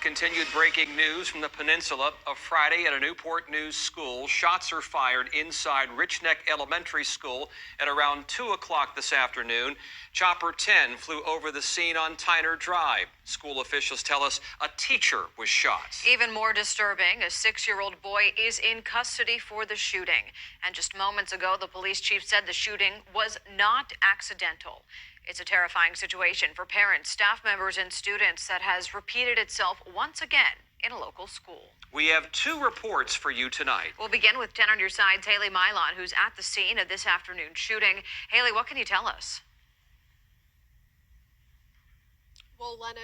continued breaking news from the peninsula. A Friday at a Newport News school. Shots are fired inside Rich Neck Elementary School at around 2 o'clock this afternoon. Chopper 10 flew over the scene on Tyner Drive. School officials tell us a teacher was shot. Even more disturbing, a 6-year-old boy is in custody for the shooting. And just moments ago, the police chief said the shooting was not accidental. It's a terrifying situation for parents, staff members, and students that has repeated itself once again in a local school. We have 2 reports for you tonight. We'll begin with 10 on your side's Haley Mylon, who's at the scene of this afternoon's shooting. Haley, what can you tell us? Well, Lena,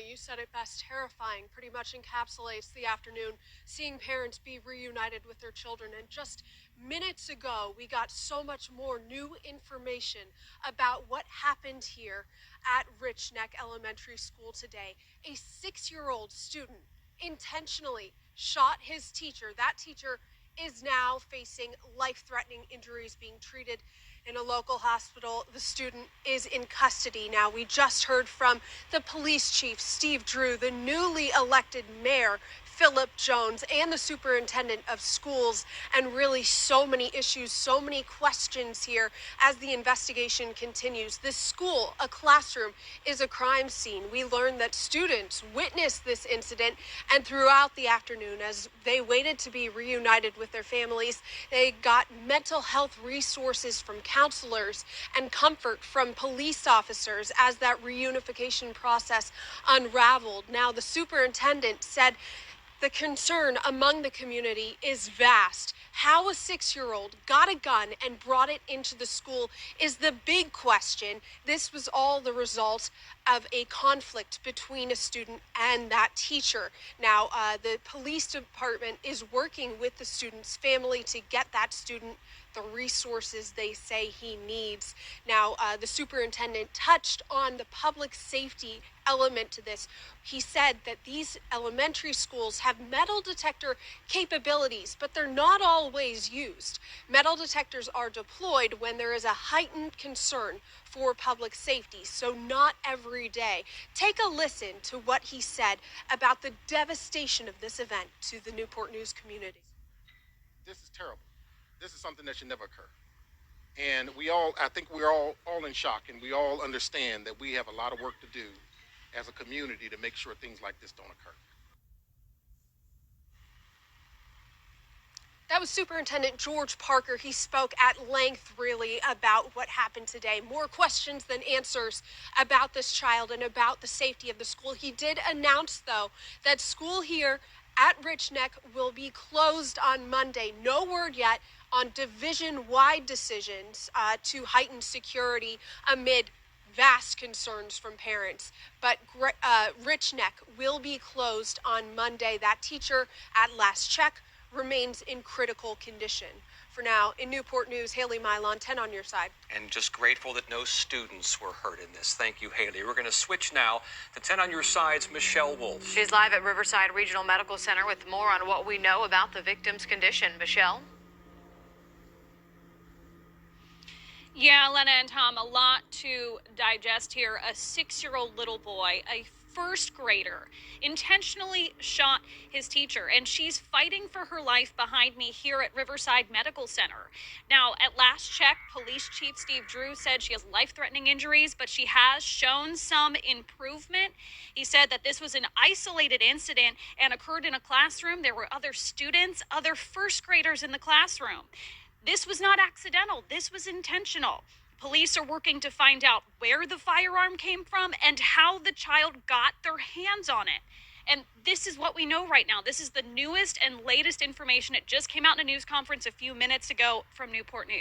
you said it best. Terrifying pretty much encapsulates the afternoon, seeing parents be reunited with their children. And just minutes ago, we got so much more new information about what happened here at Rich Neck Elementary School today. A 6-year-old student intentionally shot his teacher. That teacher is now facing life-threatening injuries, being treated in a local hospital. The student is in custody now. We just heard from the police chief, Steve Drew, the newly elected mayor, Philip Jones, and the superintendent of schools, and really so many issues, so many questions here as the investigation continues. This school, a classroom, is a crime scene. We learned that students witnessed this incident, and throughout the afternoon, as they waited to be reunited with their families, they got mental health resources from counselors and comfort from police officers as that reunification process unraveled. Now, the superintendent said the concern among the community is vast. How a 6-year-old got a gun and brought it into the school is the big question. This was all the result of a conflict between a student and that teacher. Now, the police department is working with the student's family to get that student the resources they say he needs. Now, the superintendent touched on the public safety element to this. He said that these elementary schools have metal detector capabilities, but they're not always used. Metal detectors are deployed when there is a heightened concern for public safety, so not every day. Take a listen to what he said about the devastation of this event to the Newport News community. This is terrible. This is something that should never occur. And I think we're all in shock, and we all understand that we have a lot of work to do as a community to make sure things like this don't occur. That was Superintendent George Parker. He spoke at length, really, about what happened today. More questions than answers about this child and about the safety of the school. He did announce, though, that school here at Rich Neck will be closed on Monday. No word yet on division-wide decisions to heighten security amid vast concerns from parents. But Rich Neck will be closed on Monday. That teacher, at last check, remains in critical condition. For now, in Newport News, Haley Mylon, 10 on your side. And just grateful that no students were hurt in this. Thank you, Haley. We're going to switch now to 10 on your side's Michelle Wolf. She's live at Riverside Regional Medical Center with more on what we know about the victim's condition. Michelle? Yeah, Lena and Tom, a lot to digest here. A 6-year-old little boy, a first grader, intentionally shot his teacher, and she's fighting for her life behind me here at Riverside Medical Center. Now, at last check, Police Chief Steve Drew said she has life-threatening injuries, but she has shown some improvement. He said that this was an isolated incident and occurred in a classroom. There were other students, other first graders in the classroom. This was not accidental. This was intentional. Police are working to find out where the firearm came from and how the child got their hands on it. And this is what we know right now. This is the newest and latest information. It just came out in a news conference a few minutes ago from Newport News.